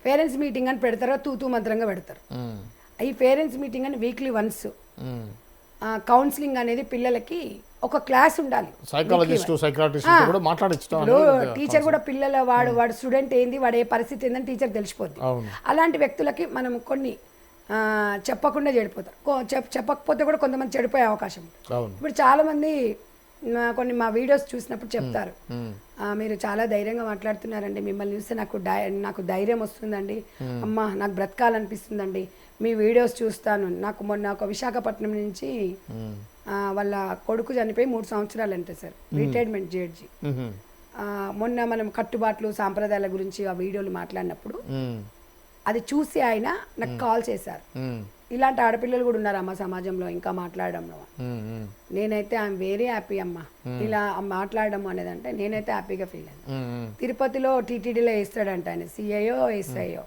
Parents meeting అని పెడతారో తూతూ మంత్రంగా పెడతారు. ఈ పేరెంట్స్ మీటింగ్ అని వీక్లీ వన్స్ కౌన్సిలింగ్ అనేది పిల్లలకి ఒక క్లాస్ ఉండాలి. టీచర్ కూడా పిల్లల వాడు స్టూడెంట్ ఏంది, వాడు ఏ పరిస్థితి ఏందని టీచర్ తెలిసిపోద్ది. అలాంటి వ్యక్తులకి మనం కొన్ని చెప్పకుండా చెడిపోతారు. చెప్పకపోతే కూడా కొంతమంది చెడిపోయే అవకాశం ఉంటుంది. ఇప్పుడు చాలా మంది కొన్ని మా వీడియోస్ చూసినప్పుడు చెప్తారు, మీరు చాలా ధైర్యంగా మాట్లాడుతున్నారండి, మిమ్మల్ని చూస్తే నాకు ధైర్యం వస్తుందండి, అమ్మ నాకు బ్రతకాలనిపిస్తుందండి, మీ వీడియోస్ చూస్తాను. నాకు మొన్న ఒక విశాఖపట్నం నుంచి వాళ్ళ కొడుకు చనిపోయి 3 సంవత్సరాలు అంటే సార్, రిటైర్మెంట్ జడ్జి. మొన్న మనం కట్టుబాట్లు సాంప్రదాయాల గురించి ఆ వీడియోలు మాట్లాడినప్పుడు అది చూసి ఆయన నాకు కాల్ చేశారు. ఇలాంటి ఆడపిల్లలు కూడా ఉన్నారు అమ్మ సమాజంలో ఇంకా మాట్లాడడంలో. నేనైతే ఐఎమ్ వెరీ హ్యాపీ అమ్మ ఇలా మాట్లాడడం అనేది, అంటే నేనైతే హ్యాపీగా ఫీల్ అయ్యాను. తిరుపతిలో టీటీడీలో వేస్తాడంట ఆయన, సిఐఓ ఎస్ఐఓ.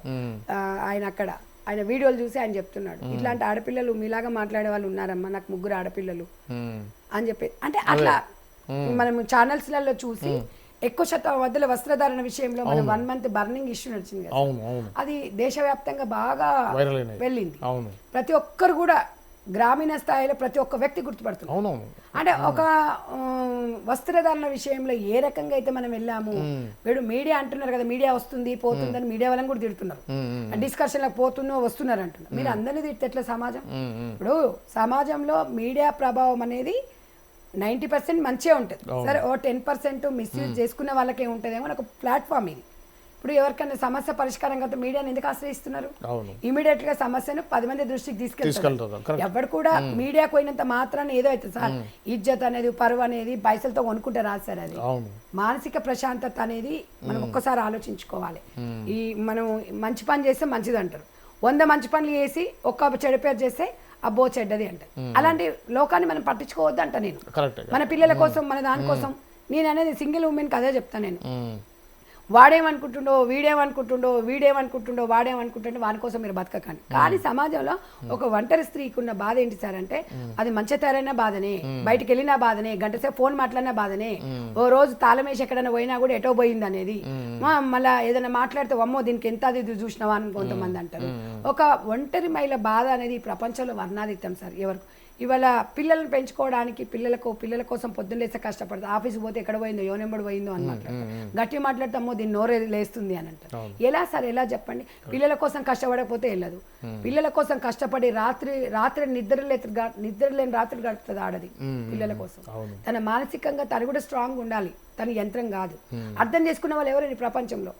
ఆయన అక్కడ ఆయన వీడియోలు చూసి ఆయన చెప్తున్నాడు, ఇట్లాంటి ఆడపిల్లలు మీలాగా మాట్లాడే వాళ్ళు ఉన్నారమ్మా, నాకు 3 ఆడపిల్లలు అని చెప్పి. అంటే అట్లా మనం ఛానల్స్లలో చూసి ఎక్కువ శాతం మధ్యలో వస్త్రధారణ విషయంలో మనం 1 month బర్నింగ్ ఇష్యూ నడిచింది కదా, అది దేశవ్యాప్తంగా బాగా వెళ్ళింది. ప్రతి ఒక్కరు కూడా గ్రామీణ స్థాయిలో ప్రతి ఒక్క వ్యక్తి గుర్తుపడుతున్నారు. అంటే ఒక వస్త్రధారణ విషయంలో ఏ రకంగా అయితే మనం వెళ్ళాము, వీడు మీడియా అంటున్నారు కదా, మీడియా వస్తుంది పోతుందని మీడియా వాళ్ళని కూడా తిడుతున్నారు, డిస్కషన్లకు వస్తున్నారు అంటున్నారు. మీరు అందరినీ తిడితే ఎట్లా సమాజం? ఇప్పుడు సమాజంలో మీడియా ప్రభావం అనేది 90% మంచిగా ఉంటుంది. సరే ఓ 10% మిస్యూజ్ చేసుకునే వాళ్ళకి ఏముంటుందేమో నాకు ప్లాట్ఫామ్ ఇది. ఇప్పుడు ఎవరికైనా సమస్య పరిష్కారం కదా మీడియాని ఎందుకు ఆశ్రయిస్తున్నారు? ఇమీడియట్ గా సమస్యను 10 మంది దృష్టికి తీసుకెళ్తారు. ఎవరు కూడా మీడియాకు పోయినంత మాత్రాన్ని ఏదో అవుతుంది సార్, ఇజ్జత్ అనేది పరువు అనేది పైసలతో కొనుక్కుంటే రాదు సార్. అది మానసిక ప్రశాంతత అనేది మనం ఒక్కసారి ఆలోచించుకోవాలి. ఈ మనం మంచి పని చేస్తే మంచిది అంటారు, 100 మంచి పనులు చేసి ఒక్క చెడు పేరు చేస్తే అబ్బో చెడ్డది అంటారు. అలాంటి లోకాన్ని మనం పట్టించుకోవద్దు అంట నేను. మన పిల్లల కోసం మన దానికోసం నేను అనేది సింగిల్ ఉమెన్కి అదే చెప్తాను నేను. వాడేమనుకుంటుండో వీడేమనుకుంటుండో వాడేమనుకుంటుండో వాని కోసం మీరు బతకకండి. కానీ సమాజంలో ఒక ఒంటరి స్త్రీకి ఉన్న బాధ ఏంటి సార్ అంటే, అది మంచి తరైన బాధనే, బయటికి వెళ్ళినా బాధనే, గంటసేపు ఫోన్ మాట్లాడినా బాధనే, ఓ రోజు తాళమేసి ఎక్కడైనా పోయినా కూడా ఎటో పోయింది అనేది, మళ్ళీ ఏదైనా మాట్లాడితే అమ్మో దీనికి ఎంత అది చూసినావా అని కొంతమంది అంటారు. ఒక ఒంటరి మహిళ బాధ అనేది ఈ ప్రపంచంలో వర్ణాతీతం సార్. ఎవరు ఇవాళ పిల్లల్ని పెంచుకోవడానికి పిల్లల కోసం పొద్దున్న లేస్తే కష్టపడతారు, ఆఫీస్కి పోతే ఎక్కడ పోయిందో ఎవనెంబడి పోయిందో అని మాట్లాడతారు, గట్టి మాట్లాడతామో దీన్ని నోరే లేస్తుంది అని అంటారు. ఎలా సార్ ఎలా చెప్పండి? పిల్లల కోసం కష్టపడకపోతే వెళ్ళదు. పిల్లల కోసం కష్టపడి రాత్రి నిద్రలేని రాత్రి గడుపుతుంది ఆడది పిల్లల కోసం. తన మానసికంగా తను కూడా స్ట్రాంగ్ ఉండాలి, తన యంత్రం కాదు. అర్థం చేసుకున్న వాళ్ళు ఎవరైనా ప్రపంచంలో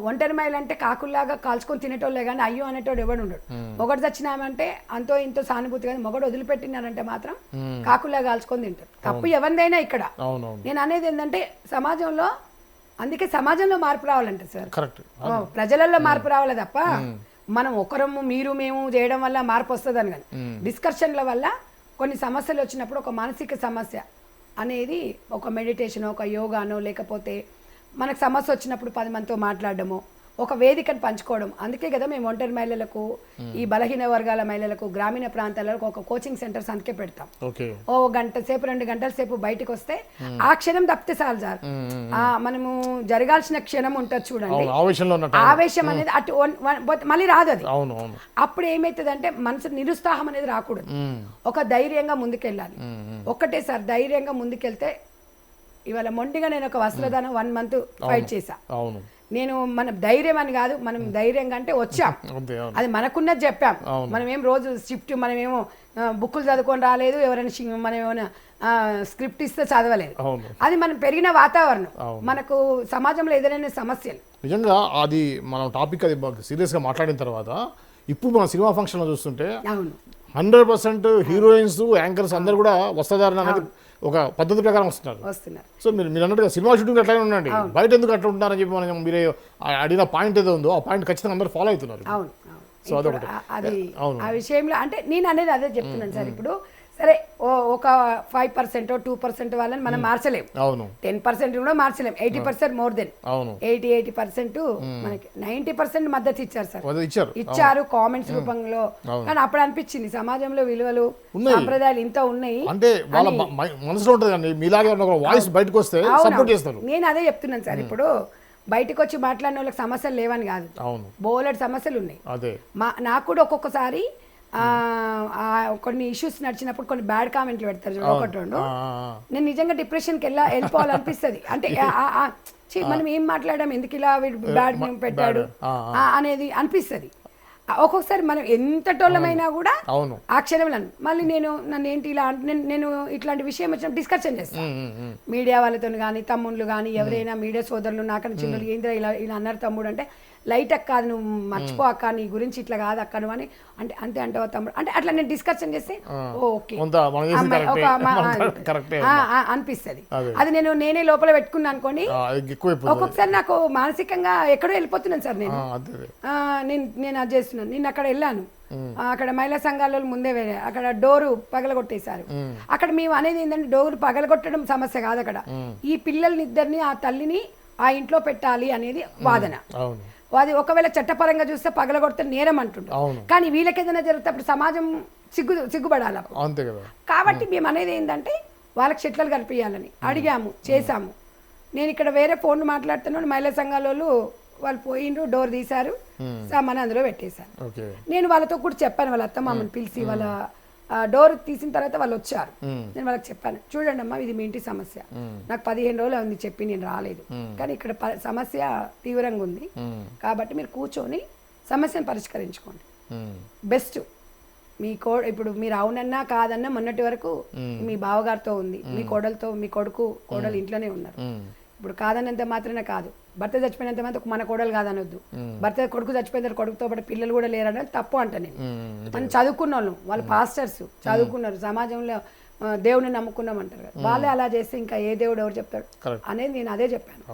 ఒంటరి మహిళ అంటే కాకుల్లాగా కాల్చుకొని తినేటోళ్ళే కానీ అయ్యో అనేటోడు ఎవడు ఉండడు. మొగడు చచ్చినామంటే అంతో ఇంతో సానుభూతి కానీ మొగడు వదిలిపెట్టినారంటే మాత్రం కాకుల్లాగా కాల్చుకొని తింటారు. తప్పు ఎవరిదైనా ఇక్కడ. నేను అనేది ఏంటంటే సమాజంలో, అందుకే సమాజంలో మార్పు రావాలంటే సార్, ప్రజలలో మార్పు రావాలి తప్ప మనం ఒకరము మీరు మేము చేయడం వల్ల మార్పు వస్తుందని కానీ, డిస్కషన్ల వల్ల కొన్ని సమస్యలు వచ్చినప్పుడు ఒక మానసిక సమస్య అనేది ఒక మెడిటేషన్, ఒక యోగానో, లేకపోతే మనకు సమస్య వచ్చినప్పుడు 10 మందితో మాట్లాడడము, ఒక వేదికను పంచుకోవడం. అందుకే కదా మేము ఒంటరి మహిళలకు, ఈ బలహీన వర్గాల మహిళలకు, గ్రామీణ ప్రాంతాలకు ఒక కోచింగ్ సెంటర్స్ అందుకే పెడతాం. ఓ గంట సేపు 2 గంటల సేపు బయటకు వస్తే ఆ క్షణం తప్పితే చాలు సార్. మనము జరగాల్సిన క్షణం ఉంటుంది చూడండి, ఆవేశం అనేది అటు మళ్ళీ రాదు. అది అప్పుడు ఏమైతుంది అంటే మనసు నిరుత్సాహం అనేది రాకూడదు, ఒక ధైర్యంగా ముందుకెళ్ళాలి. ఒక్కటే సార్ ధైర్యంగా ముందుకెళ్తే. ఇవాళ మొండిగా నేను ఒక వస్త్రదానం 1 month ఫైట్ చేశా. నేను మన ధైర్యం అని కాదు, మనం ధైర్యంగా అంటే వచ్చాం, అది మనకున్నది చెప్పాం. మనం ఏం రోజు స్క్రిప్ట్ మనమేమో బుక్కులు చదువుకొని రాలేదు, ఎవరైనా మనం ఏమైనా స్క్రిప్ట్ ఇస్తే చదవలేదు. అది మనం పెరిగిన వాతావరణం, మనకు సమాజంలో ఏదైనా సమస్యలు. నిజంగా అది మనం టాపిక్ అది సీరియస్గా మాట్లాడిన తర్వాత ఇప్పుడు మన సినిమా ఫంక్షన్లో చూస్తుంటే 100% హీరోయిన్స్, యాంకర్స్ అందరు కూడా వస్త్రధారణ అనేది ఒక పద్ధతి ప్రకారం వస్తున్నారు. సో మీరు అన్నట్టుగా సినిమా షూటింగ్ అట్లానే ఉండండి, బయట ఎందుకు అట్లా ఉంటున్నారని చెప్పి మనం మీరు అడిగిన పాయింట్ ఏదో ఉందో ఆ పాయింట్ ఖచ్చితంగా అందరూ ఫాలో అవుతున్నారు. సో అదొకటి. అది ఆ విషయంలో అంటే నేను అనేది అదే చెప్తున్నాను సార్. ఇప్పుడు సరే ఒక 5% 2% వాళ్ళని మనం మార్చలేము, 10% కూడా మార్చలేము, 80% మోర్ దెన్ 80% మనకి 90% మద్దతు ఇచ్చారు సార్, ఇచ్చారు కామెంట్స్ రూపంలో. కానీ అప్పుడు అనిపించింది సమాజంలో విలువలు సాంప్రదాయాలు ఇంత ఉన్నాయి అంటే వాళ్ళ మనసులో ఉంటుంది, మీలాగే వాయిస్ బయటకు వస్తే సపోర్ట్ చేస్తారు. నేను అదే చెప్తున్నాను సార్. ఇప్పుడు బయటకు వచ్చి మాట్లాడిన వాళ్ళకి సమస్యలు లేవని కాదు, అవును బోలెడు సమస్యలు ఉన్నాయి. అదే నాకు కూడా ఒక్కొక్కసారి కొన్ని ఇష్యూస్ నడిచినప్పుడు కొన్ని బ్యాడ్ కామెంట్లు పెడతారు చూడు, ఒకటి రెండు, నేను నిజంగా డిప్రెషన్కి వెళ్ళిపోవాలనిపిస్తుంది. అంటే మనం ఏం మాట్లాడాం, ఎందుకు ఇలా బ్యాడ్ పెట్టాడు అనేది అనిపిస్తుంది. ఒక్కొక్కసారి మనం ఎంత టోళ్ళమైనా కూడా ఆ క్షణంలో మళ్ళీ నన్ను ఏంటి ఇలా నేను ఇట్లాంటి విషయం వచ్చినప్పుడు డిస్కషన్ చేస్తాను మీడియా వాళ్ళతో కానీ, తమ్ముళ్ళు కానీ, ఎవరైనా మీడియా సోదరులు నాకన్నా చిన్నలు ఏంద్రా ఇలా ఇలా అన్నారు తమ్ముడు అంటే, లైట్ అక్క నువ్వు మర్చిపో అక్క, నీ గురించి ఇట్లా కాదు అక్క నువ్వు అని అంటే, అంతే అంటావా తమ్ముడు అంటే, అట్లా నేను డిస్కషన్ చేస్తే ఓకే అనిపిస్తుంది. అది నేనే లోపల పెట్టుకున్నా అనుకోండి, ఒక్కొక్కసారి నాకు మానసికంగా ఎక్కడో వెళ్ళిపోతున్నాను సార్. నేను అది చేస్తున్నాను. నేను అక్కడ వెళ్ళాను, అక్కడ మహిళా సంఘాల ముందే వేరే అక్కడ డోరు పగలగొట్టేశారు. అక్కడ మేము అనేది ఏంటంటే, డోరు పగలగొట్టడం సమస్య కాదు, అక్కడ ఈ పిల్లల్నిద్దరిని ఆ తల్లిని ఆ ఇంట్లో పెట్టాలి అనేది వాదన. అది ఒకవేళ చట్టపరంగా చూస్తే పగలగొడితే నేరం అంటుంటారు, కానీ వీళ్ళకి ఏదైనా జరిగితే అప్పుడు సమాజం సిగ్గుపడాలి. కాబట్టి మేము అనేది ఏంటంటే, వాళ్ళకి చెట్లను కల్పించాలని అడిగాము, చేశాము. నేను ఇక్కడ వేరే ఫోన్ మాట్లాడుతున్నాను, మహిళా సంఘాల వాళ్ళు పోయిండ్రు, డోర్ తీశారు, సామాన్ అందులో పెట్టేశారు. నేను వాళ్ళతో కూడా చెప్పాను, వాళ్ళ అత్త మామని పిలిచి, వాళ్ళ డోర్ తీసిన తర్వాత వాళ్ళు వచ్చారు. నేను వాళ్ళకి చెప్పాను, చూడండి అమ్మా ఇది మీ ఇంటి సమస్య, నాకు 15 రోజులు ఉంది చెప్పి నేను రాలేదు, కానీ ఇక్కడ సమస్య తీవ్రంగా ఉంది, కాబట్టి మీరు కూర్చొని సమస్యను పరిష్కరించుకోండి. బెస్ట్ మీ ఇప్పుడు మీరు అవునన్నా కాదన్నా మొన్నటి వరకు మీ బావగారితో ఉంది, మీ కోడలతో, మీ కోడలు ఇంట్లోనే ఉన్నారు. ఇప్పుడు కాదన్నంత మాత్రమే కాదు, భర్త చచ్చిపోయినంత మాత్రం మన కోడలు కాదనొద్దు. భర్త కొడుకు చచ్చిపోయిన కొడుకుతో పాటు పిల్లలు కూడా లేరని తప్పు అంట. నేను మనం చదువుకున్న వాళ్ళు, వాళ్ళు పాస్టర్స్ చదువుకున్నారు, సమాజంలో దేవుని నమ్ముకున్నాం అంటారు కదా, వాళ్ళే అలా చేస్తే ఇంకా ఏ దేవుడు ఎవరు చెప్తాడు అనేది నేను అదే చెప్పాను.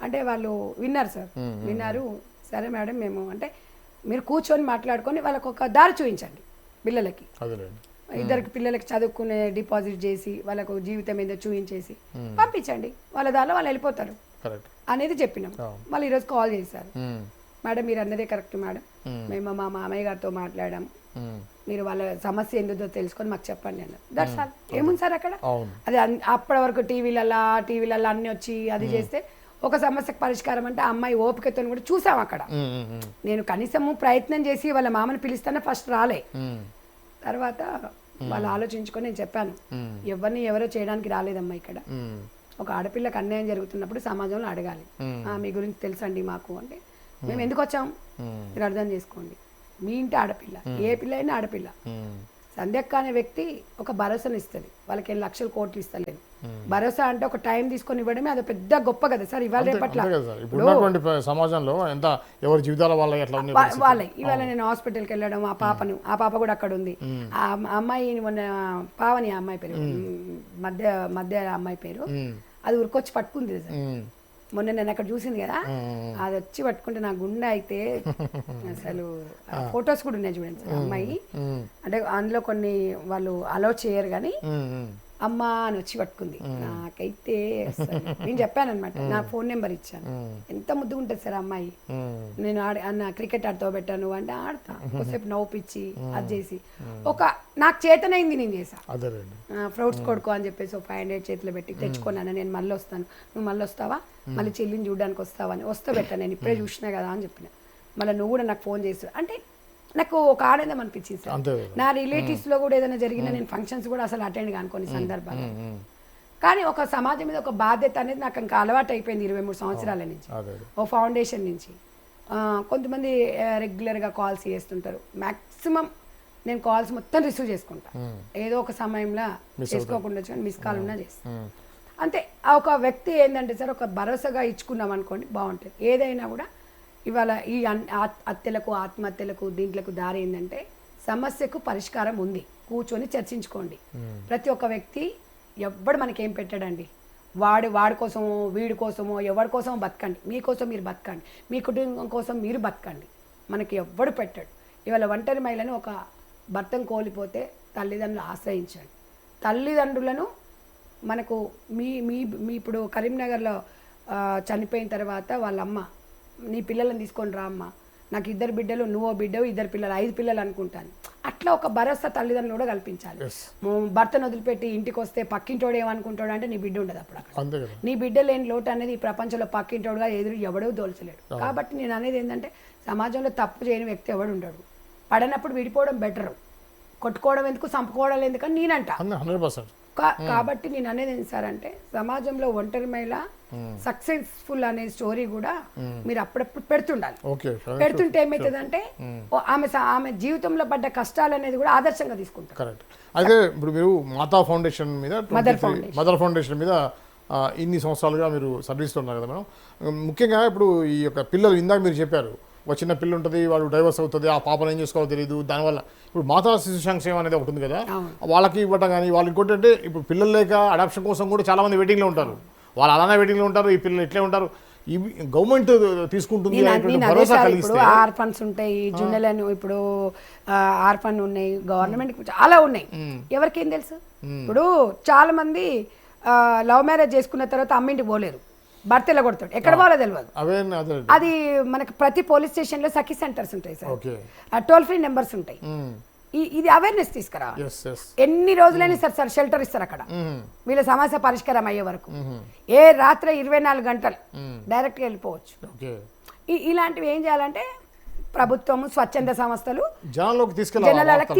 అంటే వాళ్ళు విన్నారు సార్, విన్నారు. సరే మేడం మేము అంటే, మీరు కూర్చొని మాట్లాడుకొని వాళ్ళకు ఒక దారి చూపించండి పిల్లలకి, ఇద్దరికి పిల్లలకి చదువుకునే డిపాజిట్ చేసి వాళ్ళకు జీవితం ఏదో చూపించేసి పంపించండి, వాళ్ళ దారిలో వాళ్ళు వెళ్ళిపోతారు అనేది చెప్పినాం. మళ్ళీ ఈరోజు కాల్ చేశారు, మేడం మీరు అన్నదే కరెక్ట్ మేడం, మేము మా మామయ్య గారితో మాట్లాడాము, మీరు వాళ్ళ సమస్య ఎందుదో తెలుసుకొని మాకు చెప్పండి అన్నారు. That's all. ఏముంది సార్ అక్కడ, అది అప్పటి వరకు టీవీలలో అన్ని వచ్చి అది చేస్తే ఒక సమస్యకు పరిష్కారం అంటే, అమ్మాయి ఓపికతో కూడా చూసాం అక్కడ. నేను కనీసము ప్రయత్నం చేసి వాళ్ళ మామని పిలుస్తానే ఫస్ట్ రాలే, తర్వాత వాళ్ళు ఆలోచించుకొని నేను చెప్పాను, ఎవరో చేయడానికి రాలేదమ్మా, ఇక్కడ ఒక ఆడపిల్లకి అన్యాయం జరుగుతున్నప్పుడు సమాజంలో అడగాలి, మీ గురించి తెలుసండి మాకు అంటే, మేము ఎందుకు వచ్చాం మీరు అర్థం చేసుకోండి, మీ ఇంటి ఆడపిల్ల, ఏ పిల్ల అయినా ఆడపిల్ల. సంధ్యక్క అనే వ్యక్తి ఒక భరోసాను ఇస్తుంది, వాళ్ళకి 8 లక్షల కోట్లు ఇస్తలేదు. భరోసా అంటే ఒక టైం తీసుకొని ఇవ్వడమే అది పెద్ద గొప్ప కదా సార్. ఇవాళ రేపట్ల సమాజంలో ఎంత ఎవరి జీవితాల వాళ్ళ ఇవాళ నేను హాస్పిటల్కి వెళ్ళడం, ఆ పాప కూడా అక్కడ ఉంది. ఆ అమ్మాయి మొన్న పావని ఆ అమ్మాయి పేరు, మధ్య అమ్మాయి పేరు, అది ఉరికొచ్చి పట్టుకుంది సార్ మొన్న, నేను అక్కడ చూసింది కదా, అది వచ్చి పట్టుకుంటే నా గుండె అయితే అసలు. ఫొటోస్ కూడా ఉన్నాయి చూడండి సార్, అమ్మాయి అంటే అందులో కొన్ని వాళ్ళు అలౌ చేయరు కానీ అమ్మ అని వచ్చి పట్టుకుంది. నాకైతే నేను చెప్పాను అనమాట, నా ఫోన్ నెంబర్ ఇచ్చాను, ఎంత ముద్దుగా ఉంటుంది సార్ అమ్మాయి. నేను అన్న క్రికెట్ ఆడుతూ పెట్టాను అంటే ఆడతా, కొద్దిసేపు నవ్వుపిచ్చి అది చేసి నాకు చేతనైంది నేను చేసా. ఫ్రూట్స్ కొడుకో అని చెప్పేసి 500 చేతిలో పెట్టి తెచ్చుకున్నాను, నేను మళ్ళీ వస్తాను, నువ్వు మళ్ళీ వస్తావా, మళ్ళీ చెల్లిని చూడడానికి వస్తావా అని. వస్తా పెట్టా, నేను ఇప్పుడే చూసినా కదా అని చెప్పిన. మళ్ళీ నువ్వు కూడా నాకు ఫోన్ చేస్తావు అంటే నాకు ఒక ఆనందం అనిపించింది సార్. నా రిలేటివ్స్ లో కూడా ఏదైనా జరిగినా నేను ఫంక్షన్స్ కూడా అసలు అటెండ్ కాను కొన్ని సందర్భాలు. కానీ ఒక సమాజం మీద ఒక బాధ్యత అనేది నాకు ఇంకా అలవాటు అయిపోయింది 23 సంవత్సరాల నుంచి, ఓ ఫౌండేషన్ నుంచి. కొంతమంది రెగ్యులర్గా కాల్స్ చేస్తుంటారు, మ్యాక్సిమం నేను కాల్స్ మొత్తం రిసీవ్ చేసుకుంటా, ఏదో ఒక సమయంలో చేసుకోకుండా మిస్ కాల్ ఉన్నా చేస్తాను అంతే. ఒక వ్యక్తి ఏంటంటే సార్, ఒక భరోసాగా ఇచ్చుకున్నాం అనుకోండి బాగుంటుంది ఏదైనా కూడా. ఇవాళ ఈ హత్యలకు, ఆత్మహత్యలకు, దీంట్లకు దారి ఏంటంటే, సమస్యకు పరిష్కారం ఉంది, కూర్చొని చర్చించుకోండి. ప్రతి ఒక్క వ్యక్తి ఎవ్వడు మనకేం పెట్టాడండి, వాడి కోసమో వీడి కోసమో ఎవరి కోసమో బతకండి, మీకోసం మీరు బతకండి, మీ కుటుంబం కోసం మీరు బతకండి, మనకి ఎవ్వడు పెట్టాడు. ఇవాళ ఒంటరి మహిళను ఒక భర్తను కోల్పోతే తల్లిదండ్రులు ఆశ్రయించండి. తల్లిదండ్రులను మనకు మీ ఇప్పుడు కరీంనగర్లో చనిపోయిన తర్వాత వాళ్ళ అమ్మ, నీ పిల్లలను తీసుకొని రా అమ్మ, నాకు 2 బిడ్డలు, నువ్వో బిడ్డవు, 2 పిల్లలు, 5 పిల్లలు అనుకుంటాను. అట్లా ఒక భరోసా తల్లిదండ్రులు కూడా కల్పించాలి. Yes. భర్తను వదిలిపెట్టి ఇంటికి వస్తే పక్కింటోడు ఏమనుకుంటాడు అంటే నీ బిడ్డ ఉండదు అప్పుడు అక్కడ. అంతే కదా. నీ బిడ్డ లేని లోటు అనేది ఈ ప్రపంచంలో పక్కింటోడుగా ఎదురు ఎవడూ దోల్చలేడు. కాబట్టి నేను అనేది ఏంటంటే సమాజంలో తప్పు చేయని వ్యక్తి ఎవడు ఉండడు. పడనప్పుడు విడిపోవడం బెటరు, కొట్టుకోవడం ఎందుకు, చంపుకోవడం ఎందుకని నేనంట. 100%. కాబట్టి నేను అనేది ఏంటి సార్ అంటే సమాజంలో ఒంటరి మహిళ సక్సెస్ఫుల్ అనే స్టోరీ కూడా మీరు అప్పుడప్పుడు పెడుతుండాలి. ఓకే. పెడుతుంటే ఏమవుతుందంటే ఆమె జీవితంలో పడ్డ కష్టాలు అనేది కూడా ఆదర్శంగా తీసుకుంటారు. కరెక్ట్. అయితే ఇప్పుడు మీరు మాతా ఫౌండేషన్ మీద మదర్ ఫౌండేషన్ మీద ఇన్ని సంవత్సరాలుగా మీరు సర్వీస్లో ఉన్నారు కదా మేడం. ముఖ్యంగా ఇప్పుడు ఈ యొక్క పిల్లలు ఇందాక మీరు చెప్పారు, ఒక చిన్న పిల్ల ఉంటుంది, వాడు డైవర్స్ అవుతుంది, ఆ పాపను ఏం చేసుకోవాలో తెలియదు. దానివల్ల ఇప్పుడు మాతా శిశు సంక్షేమం అనేది ఒకటి ఉంది కదా, వాళ్ళకి ఇవ్వటం కానీ, వాళ్ళు ఇంకోటి అంటే ఇప్పుడు పిల్లలు లేక అడాప్షన్ కోసం కూడా చాలా మంది వెయిటింగ్లో ఉంటారు. వాళ్ళు అలానే వెయిటింగ్లో ఉంటారు, ఈ పిల్లలు ఇట్లే ఉంటారు. ఇవి గవర్నమెంట్ తీసుకుంటుంది భరోసా కలిగిస్తే. ఆర్ఫన్స్ ఉంటాయి, జున్నెలను ఇప్పుడు ఆర్ఫన్ ఉన్నాయి, గవర్నమెంట్ చాలా ఉన్నాయి. ఎవరికేం తెలుసు? ఇప్పుడు చాలా మంది లవ్ మ్యారేజ్ చేసుకున్న తర్వాత అమ్మింటికి పోలేరు, భర్త ఎలా కొడతాడు, ఎక్కడ పోవాలో తెలియదు. అది మనకి ప్రతి పోలీస్ స్టేషన్లో సఖీ సెంటర్స్ ఉంటాయి సార్, టోల్ ఫ్రీ నెంబర్స్ ఉంటాయి. ఇది అవేర్నెస్ తీసుకురా. ఎన్ని రోజులైనా సార్ షెల్టర్ ఇస్తారు అక్కడ వీళ్ళ సమస్య పరిష్కారం అయ్యే వరకు. ఏ రాత్రి 24 గంటలు డైరెక్ట్గా వెళ్ళిపోవచ్చు. ఇలాంటివి ఏం చేయాలంటే ప్రభుత్వము, స్వచ్ఛంద సంస్థలు జనాలకు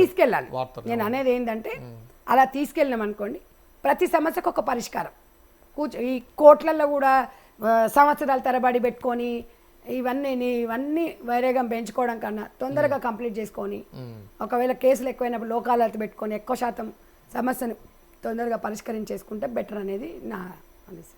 తీసుకెళ్ళాలి. నేను అనేది ఏంటంటే అలా తీసుకెళ్ళినాం అనుకోండి, ప్రతి సమస్యకు ఒక పరిష్కారం. ఈ కోట్లలో కూడా సంవత్సరాల తరబడి పెట్టుకొని ఇవన్నీ వైరాగ్యం పెంచుకోవడం కన్నా తొందరగా కంప్లీట్ చేసుకొని, ఒకవేళ కేసులు ఎక్కువైనప్పుడు లోకాలతో పెట్టుకొని ఎక్కువ శాతం సమస్యను తొందరగా పరిష్కరించేసుకుంటే బెటర్ అనేది నా అనేది.